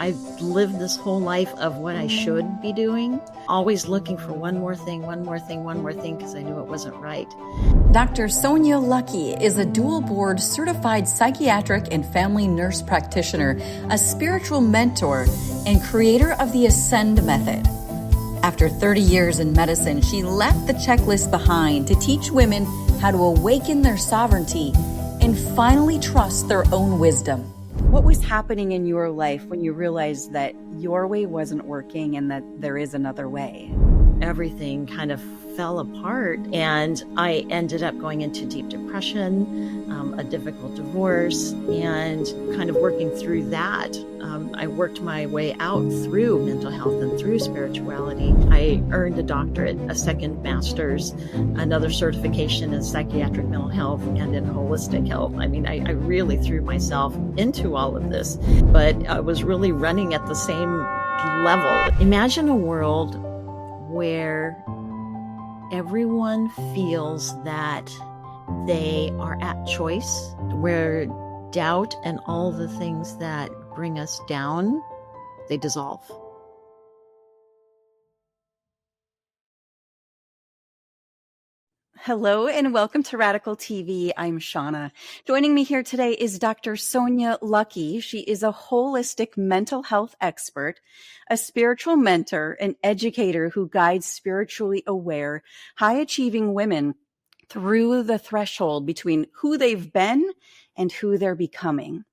I've lived this whole life of what I should be doing, always looking for one more thing, because I knew it wasn't right. Dr. Sonia Luckey is a dual board certified psychiatric and family nurse practitioner, a spiritual mentor, and creator of the Ascend method. After 30 years in medicine, she left the checklist behind to teach women how to awaken their sovereignty and finally trust their own wisdom. What was happening in your life when you realized that your way wasn't working and that there is another way? Everything kind of fell apart, and I ended up going into deep depression, a difficult divorce, and kind of working through that. I worked my way out through mental health and through spirituality. I earned a doctorate, a second master's, another certification in psychiatric mental health and in holistic health. I mean, I really threw myself into all of this, but I was really running at the same level. Imagine a world where everyone feels that they are at choice, where doubt and all the things that bring us down, they dissolve. Hello and welcome to Radical TV. I'm Shawna. Joining me here today is Dr. Sonia Luckey. She is a holistic mental health expert, a spiritual mentor, an educator who guides spiritually aware, high-achieving women through the threshold between who they've been and who they're becoming.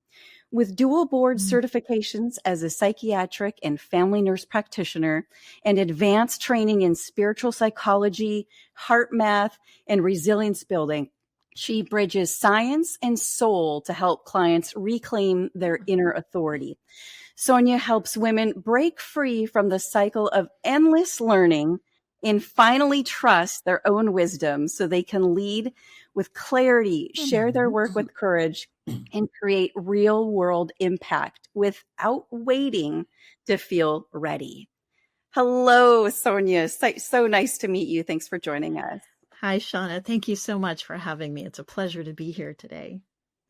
With dual board certifications as a psychiatric and family nurse practitioner and advanced training in spiritual psychology, heart math, and resilience building, she bridges science and soul to help clients reclaim their inner authority. Sonia helps women break free from the cycle of endless learning and finally trust their own wisdom so they can lead with clarity, share their work with courage, and create real world impact without waiting to feel ready. Hello, Sonia. So nice to meet you. Thanks for joining us. Hi, Shawna. Thank you so much for having me. It's a pleasure to be here today.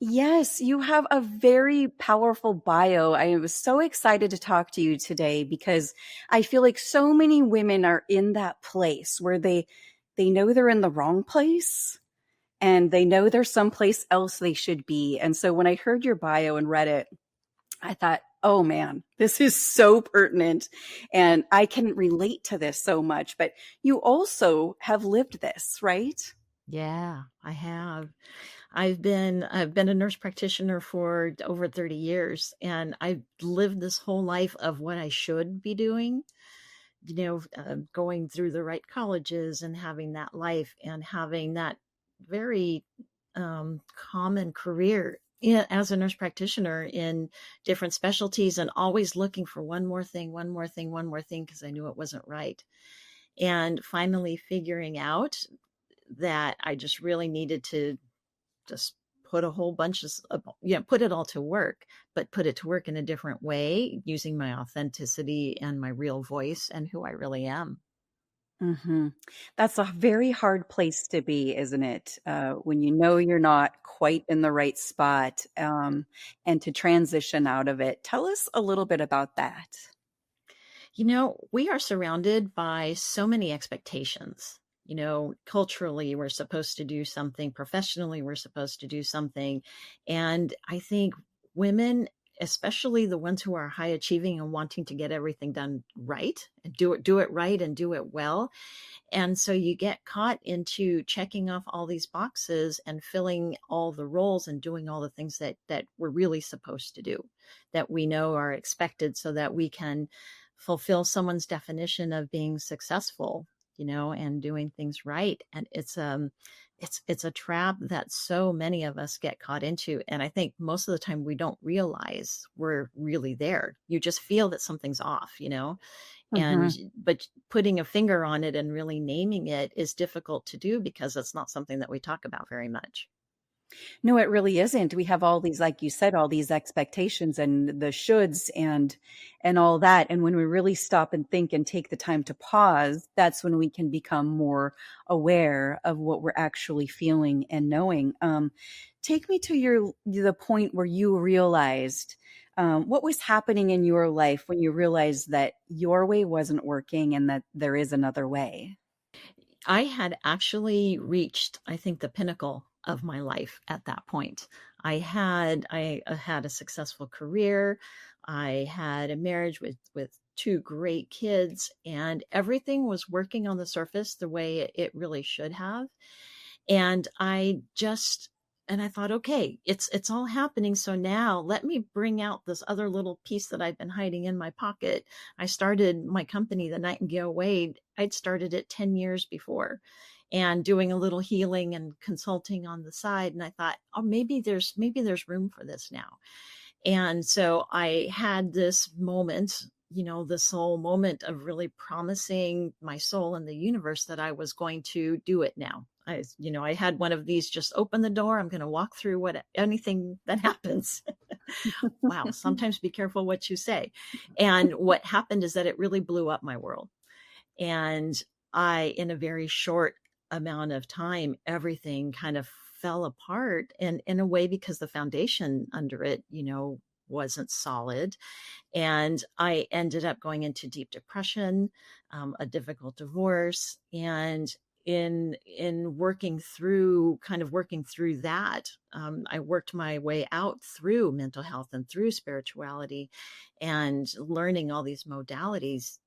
Yes, you have a very powerful bio. I was so excited to talk to you today because I feel like so many women are in that place where they know they're in the wrong place and they know there's someplace else they should be. And so when I heard your bio and read it, I thought, oh man, this is so pertinent and I can relate to this so much. But you also have lived this, right? Yeah, I have. I've been a nurse practitioner for over 30 years, and I've lived this whole life of what I should be doing, going through the right colleges and having that life and having that very common career as a nurse practitioner in different specialties, and always looking for one more thing, because I knew it wasn't right. And finally figuring out that I just really needed to just put a whole bunch of, put it all to work, but put it to work in a different way, using my authenticity and my real voice and who I really am. Mm-hmm. That's a very hard place to be, isn't it? When you know you're not quite in the right spot, and to transition out of it. Tell us a little bit about that. We are surrounded by so many expectations. Culturally, we're supposed to do something. Professionally, we're supposed to do something. And I think women, especially the ones who are high achieving and wanting to get everything done right and do it right and do it well. And so you get caught into checking off all these boxes and filling all the roles and doing all the things that we're really supposed to do, that we know are expected, so that we can fulfill someone's definition of being successful, and doing things right. And it's a trap that so many of us get caught into. And I think most of the time we don't realize we're really there. You just feel that something's off, but putting a finger on it and really naming it is difficult to do because it's not something that we talk about very much. No, it really isn't. We have all these, like you said, all these expectations and the shoulds and all that. And when we really stop and think and take the time to pause, that's when we can become more aware of what we're actually feeling and knowing. Take me to the point where you realized What was happening in your life when you realized that your way wasn't working and that there is another way? I had actually reached, I think, the pinnacle of my life at that point. I had a successful career. I had a marriage with two great kids, and everything was working on the surface the way it really should have. And I thought, okay, it's all happening. So now let me bring out this other little piece that I've been hiding in my pocket. I started my company, the Nightingale Way. I'd started it 10 years before and doing a little healing and consulting on the side. And I thought, oh, maybe there's room for this now. And so I had this moment, this whole moment of really promising my soul and the universe that I was going to do it now. I had one of these, just open the door. I'm going to walk through anything that happens. Wow. Sometimes be careful what you say. And what happened is that it really blew up my world. And in a very short amount of time, everything kind of fell apart, and in a way, because the foundation under it, wasn't solid. And I ended up going into deep depression, a difficult divorce. And in working through that, I worked my way out through mental health and through spirituality and learning all these modalities.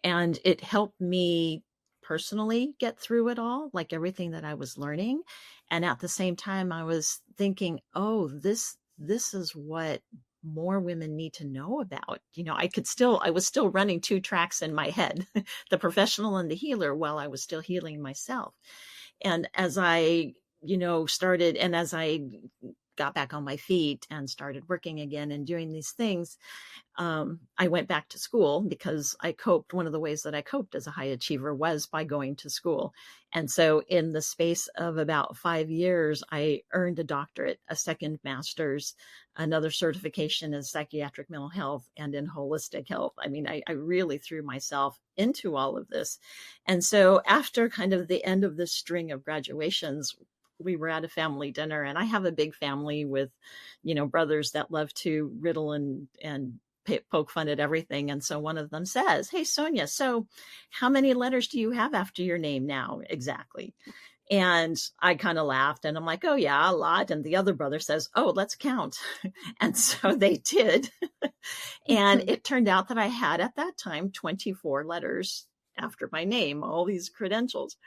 And it helped me personally get through it all, like everything that I was learning. And at the same time, I was thinking, oh, this is what more women need to know about. I was still running two tracks in my head, the professional and the healer, while I was still healing myself. And as I, started, and as I got back on my feet and started working again and doing these things, I went back to school because I coped. One of the ways that I coped as a high achiever was by going to school. And so in the space of about 5 years, I earned a doctorate, a second master's, another certification in psychiatric mental health and in holistic health. I mean, I really threw myself into all of this. And so after kind of the end of this string of graduations, we were at a family dinner, and I have a big family with, brothers that love to riddle and poke fun at everything. And so one of them says, "Hey, Sonia, so how many letters do you have after your name now exactly?" And I kind of laughed, and I'm like, "Oh yeah, a lot." And the other brother says, "Oh, let's count." And so they did. And it turned out that I had at that time 24 letters after my name, all these credentials,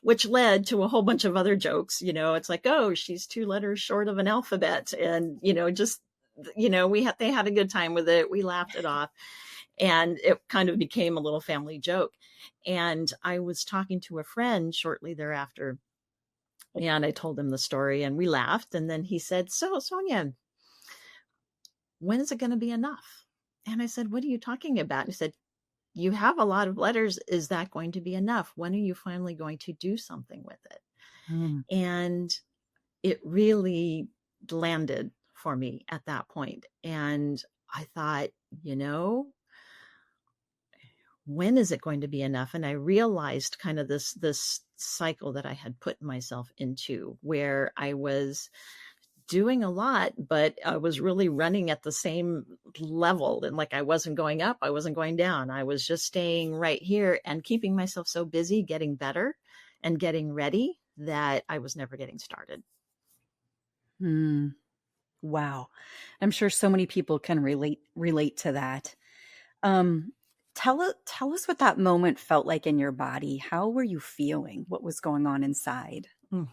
which led to a whole bunch of other jokes. It's like, "Oh, she's 2 letters short of an alphabet." And, they had a good time with it. We laughed it off, and it kind of became a little family joke. And I was talking to a friend shortly thereafter, and I told him the story, and we laughed. And then he said, "So, Sonia, when is it going to be enough?" And I said, "What are you talking about?" He said, "You have a lot of letters. Is that going to be enough? When are you finally going to do something with it?" Mm. And it really landed for me at that point. And I thought, when is it going to be enough? And I realized kind of this cycle that I had put myself into, where I was doing a lot, but I was really running at the same level. And like, I wasn't going up, I wasn't going down. I was just staying right here and keeping myself so busy getting better and getting ready that I was never getting started. Mm. Wow. I'm sure so many people can relate to that. Um, tell us what that moment felt like in your body. How were you feeling? What was going on inside? Mm.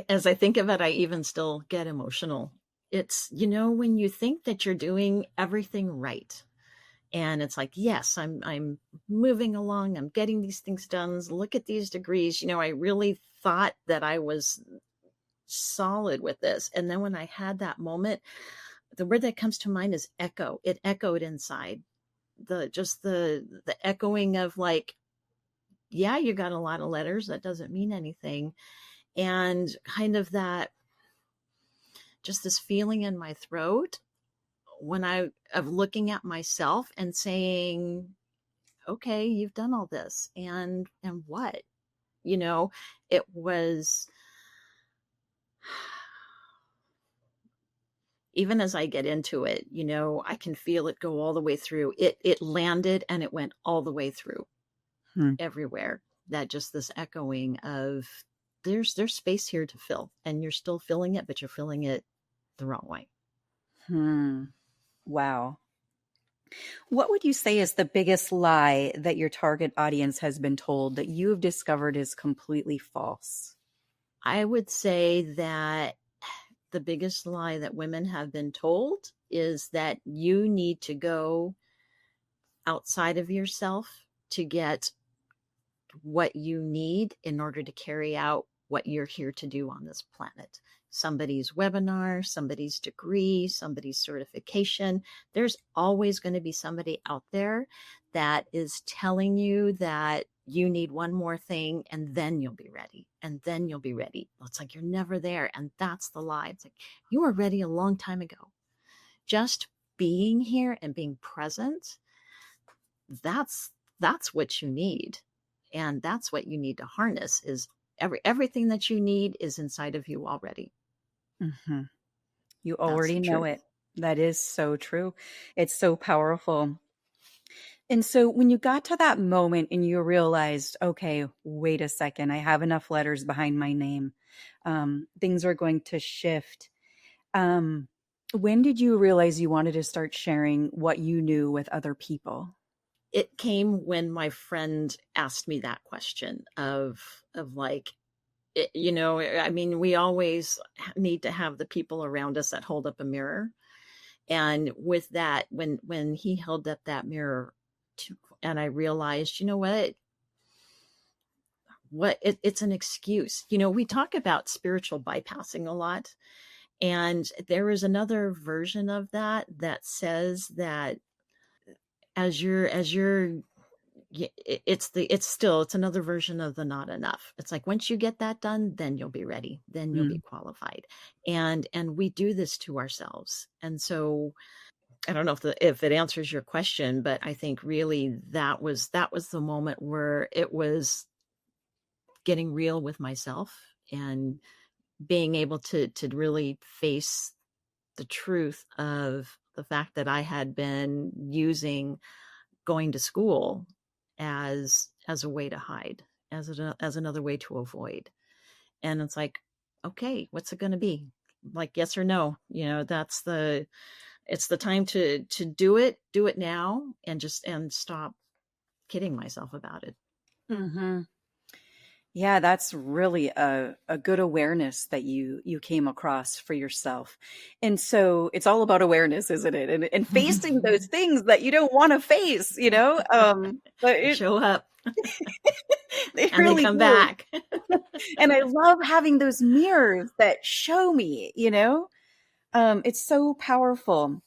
As I think of it, I even still get emotional. It's, when you think that you're doing everything right, and it's like, yes, I'm moving along, I'm getting these things done. Look at these degrees. I really thought that I was solid with this. And then when I had that moment, the word that comes to mind is echo. It echoed inside. The echoing of like, yeah, you got a lot of letters. That doesn't mean anything. And kind of that, just this feeling in my throat of looking at myself and saying, okay, you've done all this. And what? It was, even as I get into it, I can feel it go all the way through. It landed and it went all the way through Hmm. everywhere. That just this echoing of there's space here to fill, and you're still filling it, but you're filling it the wrong way. Hmm. Wow. What would you say is the biggest lie that your target audience has been told that you've discovered is completely false? I would say that the biggest lie that women have been told is that you need to go outside of yourself to get what you need in order to carry out what you're here to do on this planet. Somebody's webinar, somebody's degree, somebody's certification. There's always going to be somebody out there that is telling you that you need one more thing and then you'll be ready. And then you'll be ready. It's like you're never there. And that's the lie. It's like you were ready a long time ago. Just being here and being present, that's what you need. And that's what you need to harness is everything that you need is inside of you already. Mm-hmm. You That's already the know truth. it. That is so true. It's so powerful. And so when you got to that moment and you realized, okay, wait a second, I have enough letters behind my name. Things are going to shift. When did you realize you wanted to start sharing what you knew with other people? It came when my friend asked me that question of like, I mean, we always need to have the people around us that hold up a mirror. And with that, when he held up that mirror and I realized, it's an excuse. We talk about spiritual bypassing a lot. And there is another version of that says that as you're it's another version of the not enough. It's like once you get that done, then you'll be ready, then you'll be Mm. qualified. And we do this to ourselves. And so I don't know if it answers your question, but I think really that was the moment where it was getting real with myself and being able to really face the truth of the fact that I had been using going to school as a way to hide, as another way to avoid. And it's like, okay, what's it going to be? Like yes or no? It's the time to do it now, and stop kidding myself about it. Mm-hmm. Yeah, that's really a good awareness that you came across for yourself. And so it's all about awareness, isn't it? And facing those things that you don't want to face, you know? But They show up they and they really come do. back. And I love having those mirrors that show me, you know? It's so powerful.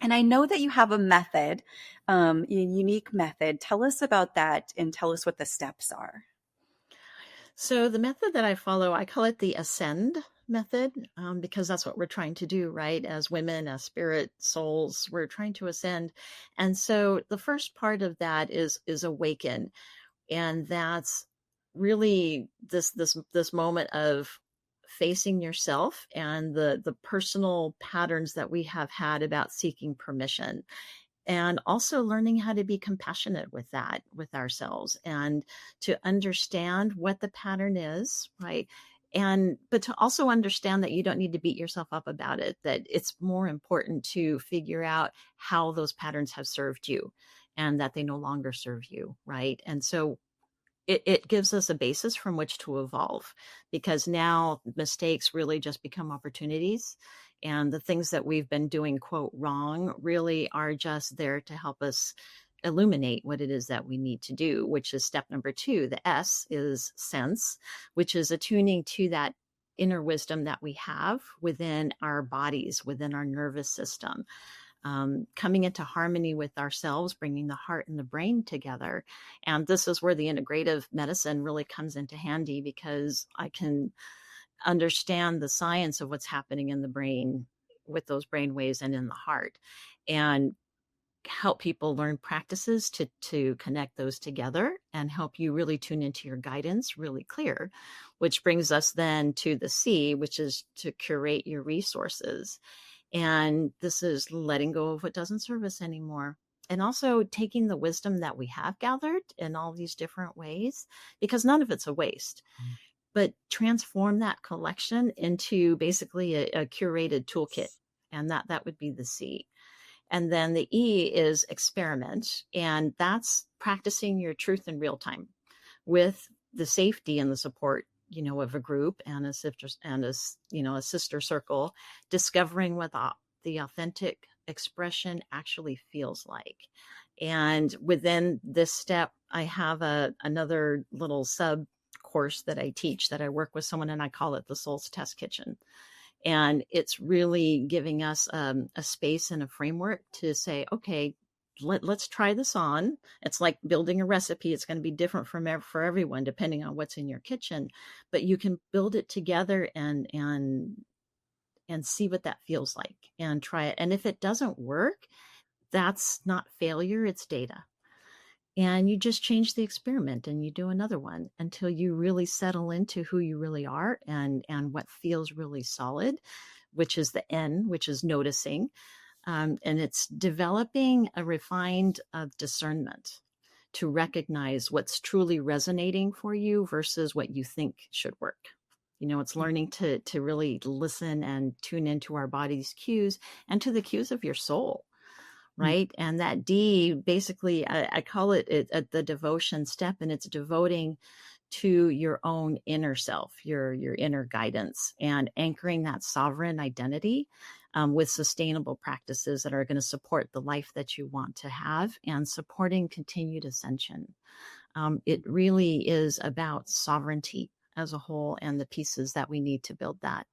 And I know that you have a method, a unique method. Tell us about that and tell us what the steps are. So the method that I follow, I call it the ascend method, because that's what we're trying to do, right? As women, as spirit souls, we're trying to ascend. And so the first part of that is awaken. And that's really this moment of facing yourself and the personal patterns that we have had about seeking permission, and also learning how to be compassionate with ourselves, and to understand what the pattern is, right? And but to also understand that you don't need to beat yourself up about it, that it's more important to figure out how those patterns have served you and that they no longer serve you, right? And so it gives us a basis from which to evolve, because now mistakes really just become opportunities, and the things that we've been doing quote wrong really are just there to help us illuminate what it is that we need to do, which is step number 2. The S is sense, which is attuning to that inner wisdom that we have within our bodies, within our nervous system, coming into harmony with ourselves, bringing the heart and the brain together. And this is where the integrative medicine really comes into handy, because I can understand the science of what's happening in the brain with those brain waves and in the heart, and help people learn practices to connect those together and help you really tune into your guidance really clear, which brings us then to the C, which is to curate your resources. And this is letting go of what doesn't serve us anymore. And also taking the wisdom that we have gathered in all these different ways, because none of it's a waste, but transform that collection into basically a curated toolkit. And that would be the C. And then the E is experiment. And that's practicing your truth in real time with the safety and the support, of a group and a sister and a sister circle, discovering what the authentic expression actually feels like. And within this step, I have another little sub course that I teach, that I work with someone, and I call it the Soul's Test Kitchen. And it's really giving us a space and a framework to say, okay, let's try this on. It's like building a recipe. It's going to be different for everyone, depending on what's in your kitchen, but you can build it together and see what that feels like and try it. And if it doesn't work, that's not failure, it's data. And you just change the experiment and you do another one until you really settle into who you really are and what feels really solid, which is the N, which is noticing. And it's developing a refined discernment to recognize what's truly resonating for you versus what you think should work. It's learning to really listen and tune into our body's cues and to the cues of your soul. Right. And that D, basically, I call it the devotion step, and it's devoting to your own inner self, your inner guidance, and anchoring that sovereign identity with sustainable practices that are going to support the life that you want to have and supporting continued ascension. It really is about sovereignty as a whole and the pieces that we need to build that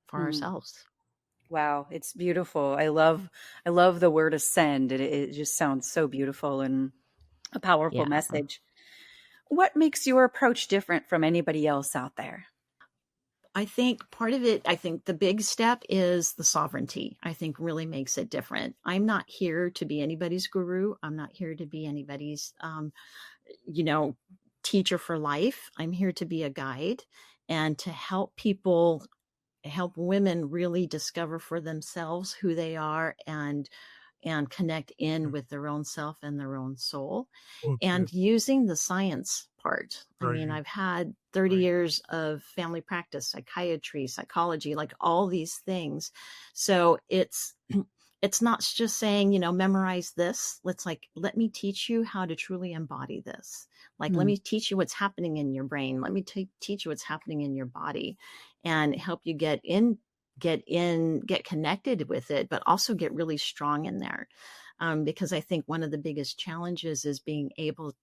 for ourselves. Wow, it's beautiful. I love the word ascend. It just sounds so beautiful and a powerful message. What makes your approach different from anybody else out there? I think part of it, the big step is the sovereignty, I think really makes it different. I'm not here to be anybody's guru. I'm not here to be anybody's, teacher for life. I'm here to be a guide and to help women really discover for themselves who they are and connect in with their own self and their own soul. And using the science part. I mean, I've had 30 years of family practice, psychiatry, psychology, like all these things. So it's not just saying, memorize this. Let me teach you how to truly embody this. Let me teach you what's happening in your brain. Let me teach you what's happening in your body and help you get connected with it, but also get really strong in there. Because I think one of the biggest challenges is being able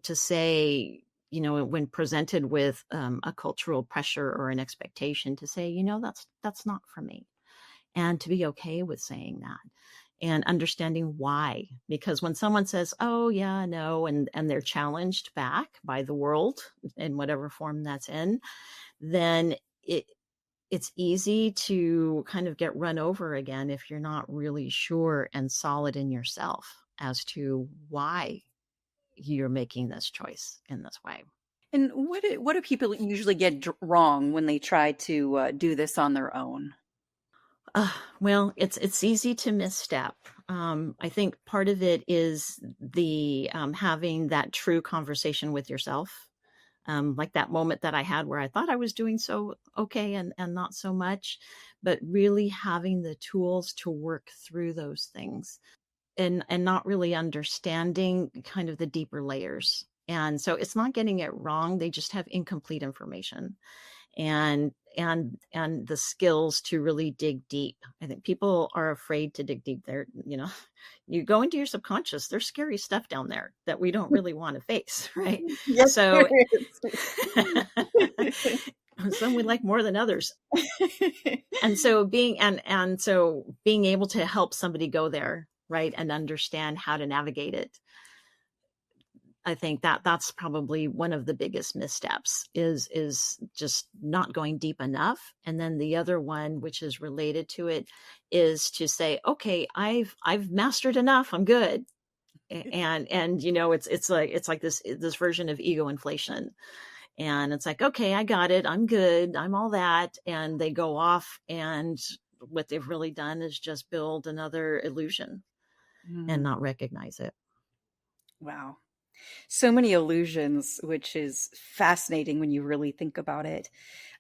to say, when presented with a cultural pressure or an expectation, to say, that's not for me. And to be okay with saying that and understanding why. Because when someone says, oh yeah, no, and they're challenged back by the world in whatever form that's in, then it's easy to kind of get run over again if you're not really sure and solid in yourself as to why you're making this choice in this way. And what do people usually get wrong when they try to do this on their own? Well, it's easy to misstep. I think part of it is the having that true conversation with yourself. Like that moment that I had where I thought I was doing so okay and not so much, but really having the tools to work through those things and not really understanding kind of the deeper layers. And so it's not getting it wrong. They just have incomplete information and the skills to really dig deep. I think people are afraid to dig deep there. You go into your subconscious, there's scary stuff down there that we don't really want to face. Right. Yes, So some we like more than others. And so being able to help somebody go there, right, and understand how to navigate it. I think that's probably one of the biggest missteps is just not going deep enough. And then the other one, which is related to it, is to say, okay, I've mastered enough. I'm good. And it's like this version of ego inflation. And it's like, okay, I got it. I'm good. I'm all that. And they go off and what they've really done is just build another illusion and Mm, not recognize it. wow. So many illusions, which is fascinating when you really think about it.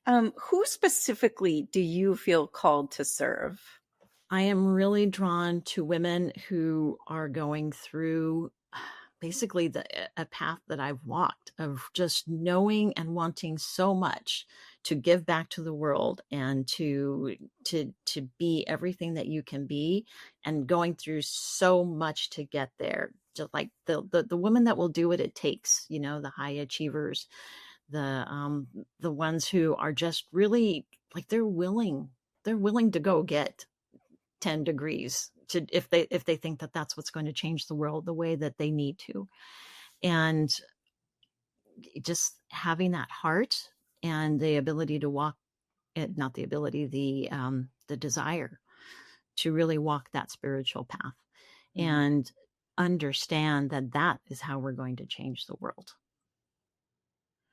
Who specifically do you feel called to serve? I am really drawn to women who are going through basically a path that I've walked of just knowing and wanting so much to give back to the world and to be everything that you can be, and going through so much to get there. Just like the women that will do what it takes, the high achievers, the ones who are just really like they're willing to go get 10 degrees to if they think that that's what's going to change the world the way that they need to. And just having that heart and the ability to walk it, not the ability, the desire to really walk that spiritual path Mm, and understand that that is how we're going to change the world.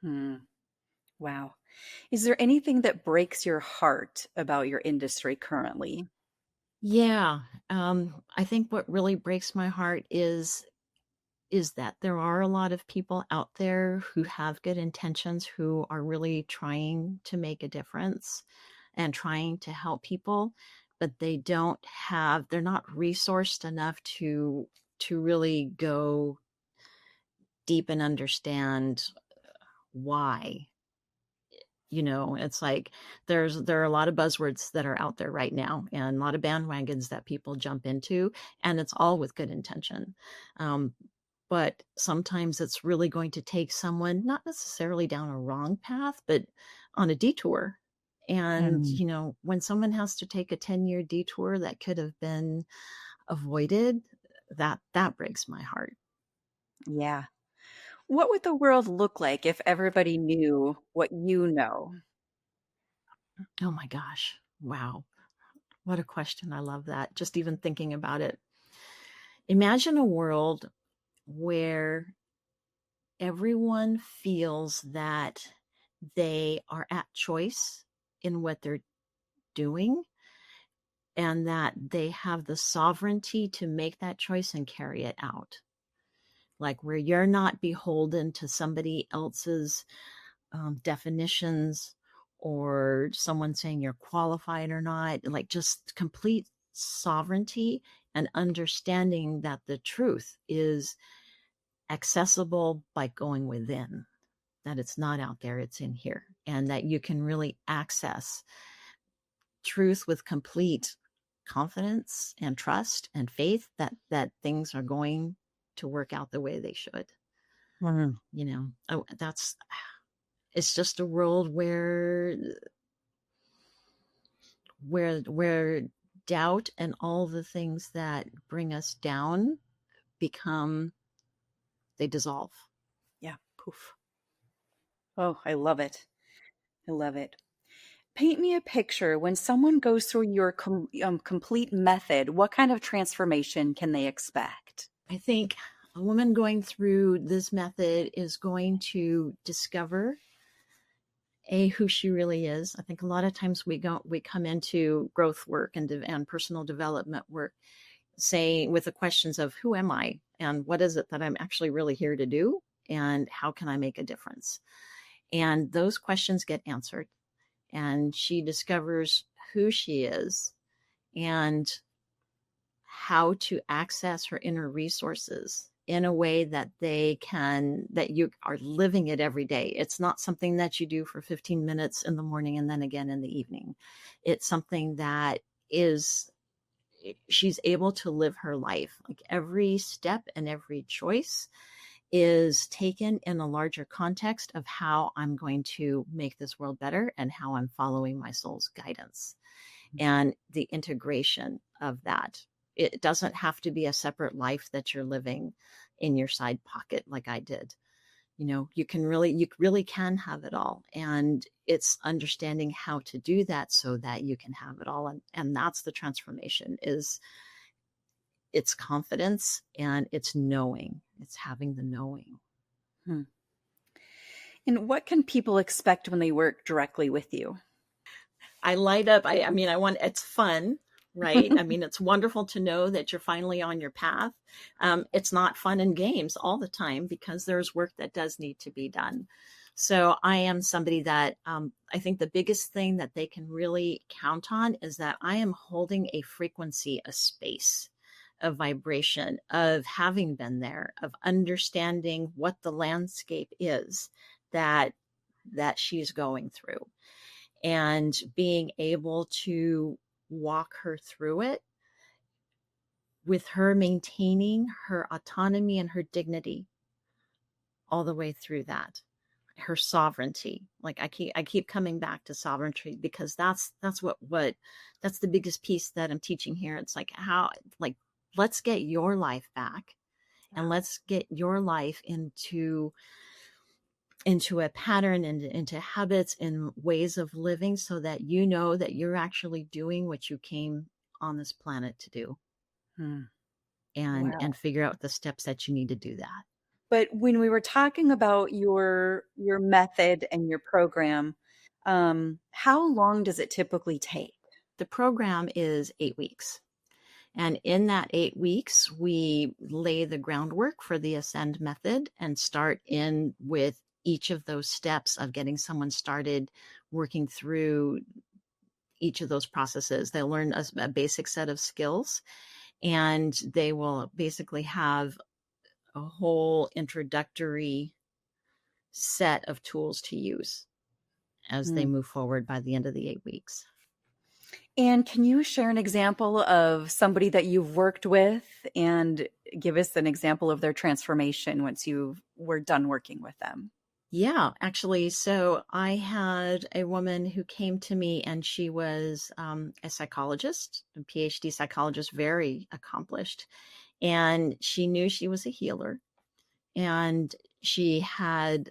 hmm. Wow. Is there anything that breaks your heart about your industry currently? Yeah. I think what really breaks my heart is that there are a lot of people out there who have good intentions, who are really trying to make a difference and trying to help people, but they're not resourced enough to really go deep and understand why. It's like there are a lot of buzzwords that are out there right now, and a lot of bandwagons that people jump into, and it's all with good intention. Um, but sometimes it's really going to take someone not necessarily down a wrong path, but on a detour. And, Mm, when someone has to take a 10-year detour that could have been avoided, that breaks my heart. yeah. What would the world look like if everybody knew what you know? Oh my gosh. Wow. What a question. I love that. Just even thinking about it. Imagine a world where everyone feels that they are at choice in what they're doing, and that they have the sovereignty to make that choice and carry it out. Like where you're not beholden to somebody else's definitions, or someone saying you're qualified or not, like just complete sovereignty and understanding that the truth is accessible by going within, that it's not out there, it's in here, and that you can really access truth with complete confidence and trust and faith that things are going to work out the way they should. Mm, Oh, that's it's just a world where doubt and all the things that bring us down become they dissolve. yeah. Poof. Oh, I love it. I love it. Paint me a picture when someone goes through your complete method. What kind of transformation can they expect? I think a woman going through this method is going to discover who she really is. I think a lot of times we come into growth work and personal development work saying with the questions of who am I and what is it that I'm actually really here to do, and how can I make a difference. And those questions get answered, and she discovers who she is and how to access her inner resources in a way that you are living it every day. It's not something that you do for 15 minutes in the morning and then again in the evening. It's something that is she's able to live her life. Like every step and every choice is taken in a larger context of how I'm going to make this world better and how I'm following my soul's guidance, and the integration of that. It doesn't have to be a separate life that you're living in your side pocket like I did. You really can have it all. And it's understanding how to do that so that you can have it all. And that's the transformation, is it's confidence and it's knowing. It's having the knowing. Hmm. And what can people expect when they work directly with you? I light up. I mean, it's fun, right? I mean, it's wonderful to know that you're finally on your path. It's not fun and games all the time because there's work that does need to be done. So I am somebody that I think the biggest thing that they can really count on is that I am holding a frequency, a space, a vibration of having been there, of understanding what the landscape is that she's going through, and being able to walk her through it with her maintaining her autonomy and her dignity all the way through that, her sovereignty. Like I keep coming back to sovereignty because that's what that's the biggest piece that I'm teaching here. It's like how, like, let's get your life back, and let's get your life into a pattern and into habits and ways of living, so that you know that you're actually doing what you came on this planet to do. Wow. And figure out the steps that you need to do that. But when we were talking about your method and your program, how long does it typically take? The program is 8 weeks. And in that 8 weeks, we lay the groundwork for the Ascend method and start in with each of those steps of getting someone started working through each of those processes. They'll learn a basic set of skills, and they will basically have a whole introductory set of tools to use as they move forward by the end of the 8 weeks. And can you share an example of somebody that you've worked with and give us an example of their transformation once you were done working with them? Yeah, actually. So I had a woman who came to me, and she was a psychologist, a PhD psychologist, very accomplished. And she knew she was a healer. And she had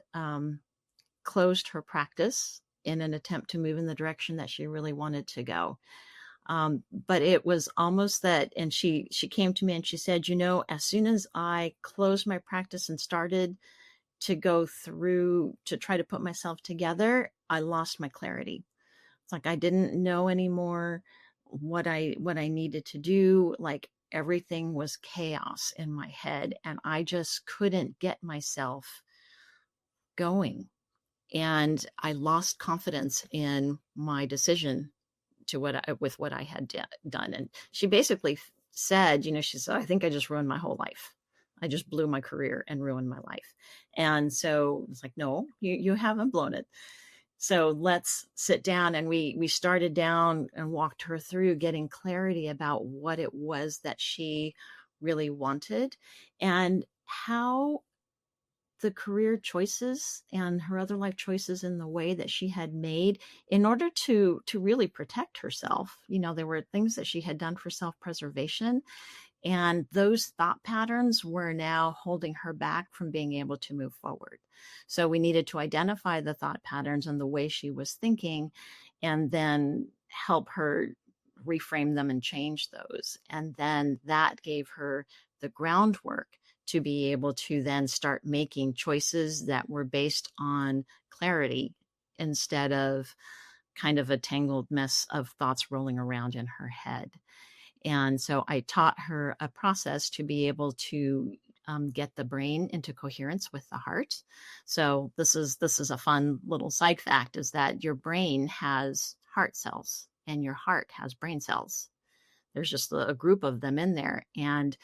closed her practice in an attempt to move in the direction that she really wanted to go. But it was almost that, and she came to me and she said, as soon as I closed my practice and started to go through to try to put myself together, I lost my clarity. It's like I didn't know anymore what I needed to do. Like everything was chaos in my head, and I just couldn't get myself going. And I lost confidence in my decision with what I had done. And she basically said, she said, I think I just ruined my whole life. I just blew my career and ruined my life. And so it's like, no, you haven't blown it. So let's sit down. And we started down and walked her through getting clarity about what it was that she really wanted, and how the career choices and her other life choices in the way that she had made in order to really protect herself. There were things that she had done for self-preservation, and those thought patterns were now holding her back from being able to move forward. So we needed to identify the thought patterns and the way she was thinking, and then help her reframe them and change those. And then that gave her the groundwork to be able to then start making choices that were based on clarity instead of kind of a tangled mess of thoughts rolling around in her head. And so I taught her a process to be able to get the brain into coherence with the heart. So this is a fun little side fact, is that your brain has heart cells and your heart has brain cells. There's just a group of them in there, and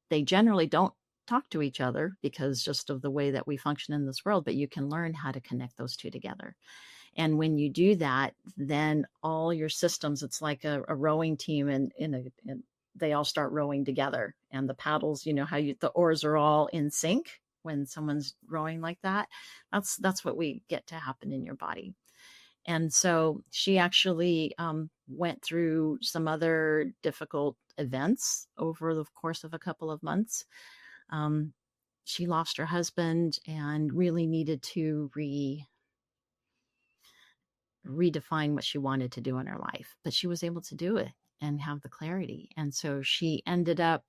they generally don't talk to each other because just of the way that we function in this world, but you can learn how to connect those two together. And when you do that, then all your systems, it's like a rowing team, and they all start rowing together. And the paddles, how the oars are all in sync when someone's rowing like that. That's what we get to happen in your body. And so she actually went through some other difficult events over the course of a couple of months. She lost her husband and really needed to redefine what she wanted to do in her life, but she was able to do it and have the clarity. And so she ended up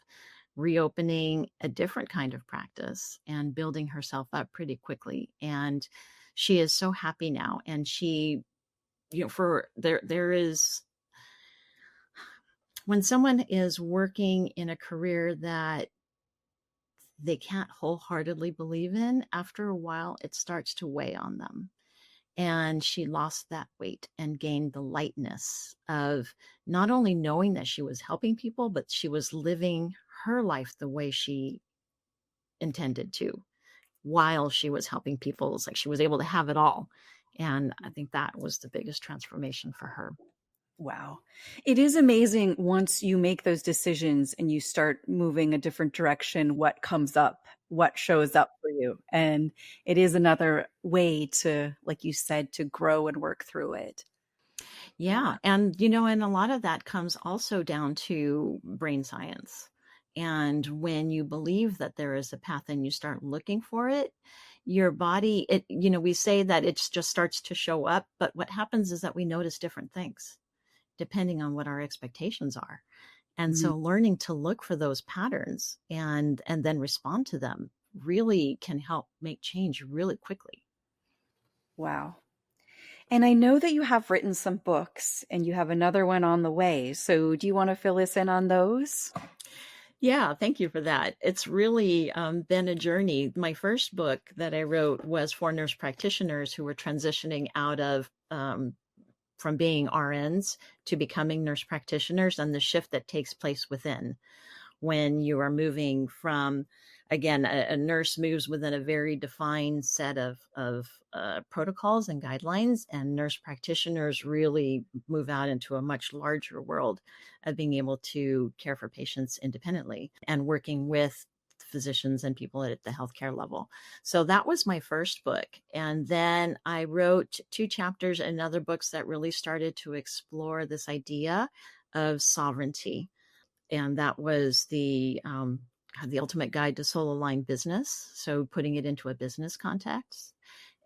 reopening a different kind of practice and building herself up pretty quickly. And she is so happy now. And she there is, when someone is working in a career that they can't wholeheartedly believe in, after a while, it starts to weigh on them. And she lost that weight and gained the lightness of not only knowing that she was helping people, but she was living her life the way she intended to while she was helping people. It's like she was able to have it all. And I think that was the biggest transformation for her. Wow. It is amazing once you make those decisions and you start moving a different direction, what comes up, what shows up for you. And it is another way to, like you said, to grow and work through it. Yeah. And, and a lot of that comes also down to brain science. And when you believe that there is a path and you start looking for it, your body, we say that it just starts to show up. But what happens is that we notice different things depending on what our expectations are. And so learning to look for those patterns and then respond to them really can help make change really quickly. Wow. And I know that you have written some books and you have another one on the way. So do you want to fill us in on those? Yeah, thank you for that. It's really been a journey. My first book that I wrote was for nurse practitioners who were transitioning out of from being RNs to becoming nurse practitioners, and the shift that takes place within when you are moving from, again, a nurse moves within a very defined set of protocols and guidelines, and nurse practitioners really move out into a much larger world of being able to care for patients independently and working with physicians and people at the healthcare level. So that was my first book. And then I wrote 2 chapters in other books that really started to explore this idea of sovereignty. And that was the ultimate guide to soul aligned business. So putting it into a business context.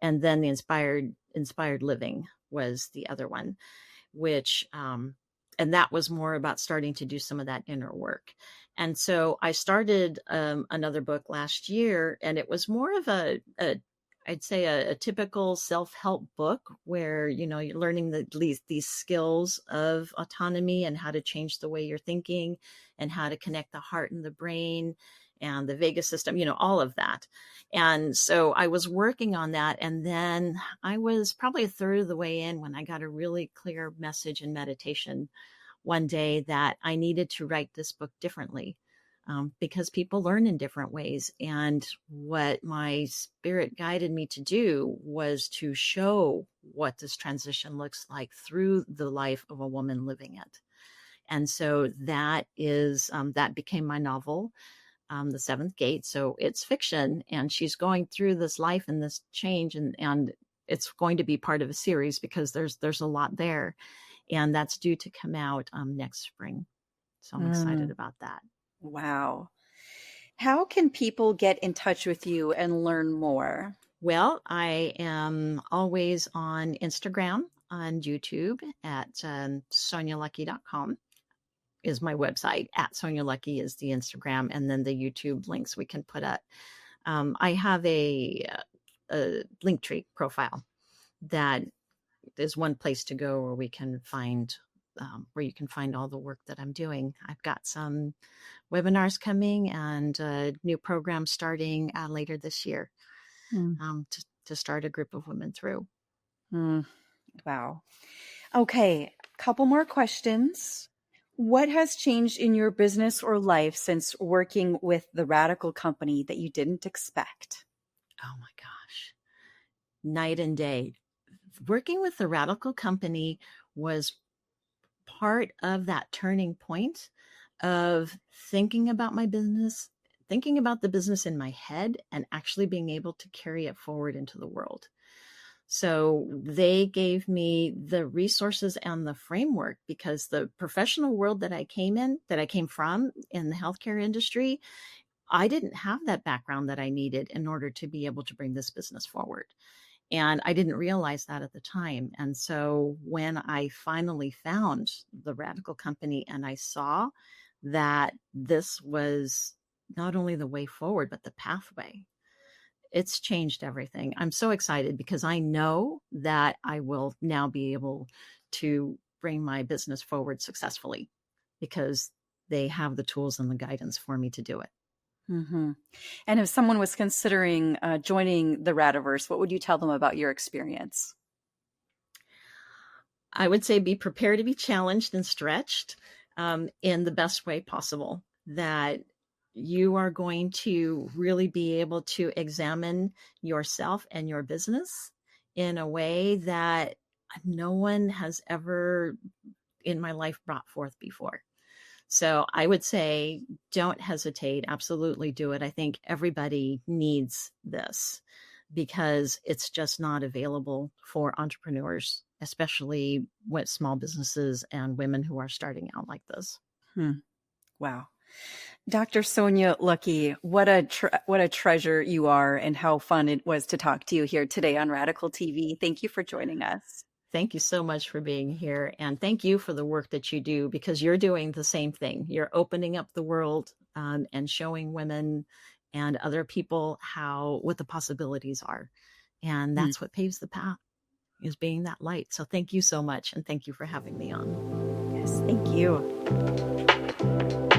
And then the inspired living was the other one, which, and that was more about starting to do some of that inner work. And so I started another book last year, and it was more of I'd say a typical self-help book where, you're learning these skills of autonomy and how to change the way you're thinking and how to connect the heart and the brain and the vagus system, all of that. And so I was working on that. And then I was probably a third of the way in when I got a really clear message in meditation one day that I needed to write this book differently. Because people learn in different ways. And what my spirit guided me to do was to show what this transition looks like through the life of a woman living it. And so that became my novel, The Seventh Gate. So it's fiction, and she's going through this life and this change, and it's going to be part of a series because there's a lot there. And that's due to come out next spring. So I'm excited about that. Wow. How can people get in touch with you and learn more? Well, I am always on Instagram, on YouTube at sonialuckey.com is my website. At Sonia Luckey is the Instagram, and then the YouTube links we can put up. I have a Linktree profile that is one place to go where we can find where you can find all the work that I'm doing. I've got some webinars coming and a new program starting later this year to start a group of women through. Wow. Okay, couple more questions. What has changed in your business or life since working with the Radical company that you didn't expect? Oh my gosh. Night and day. Working with the Radical company was part of that turning point of thinking about my business, thinking about the business in my head, and actually being able to carry it forward into the world. So they gave me the resources and the framework, because the professional world that I came from in the healthcare industry, I didn't have that background that I needed in order to be able to bring this business forward. And I didn't realize that at the time. And so when I finally found the Radical company and I saw that this was not only the way forward, but the pathway, it's changed everything. I'm so excited because I know that I will now be able to bring my business forward successfully because they have the tools and the guidance for me to do it. Mm-hmm. And if someone was considering joining the Radiverse, what would you tell them about your experience? I would say be prepared to be challenged and stretched in the best way possible, that you are going to really be able to examine yourself and your business in a way that no one has ever in my life brought forth before. So I would say don't hesitate. Absolutely do it. I think everybody needs this because it's just not available for entrepreneurs, especially with small businesses and women who are starting out like this. Wow. Dr. Sonia Luckey, what a treasure you are, and how fun it was to talk to you here today on Radical TV. Thank you for joining us. Thank you so much for being here. And thank you for the work that you do, because you're doing the same thing. You're opening up the world and showing women and other people what the possibilities are. And that's what paves the path, is being that light. So thank you so much. And thank you for having me on. Yes, thank you.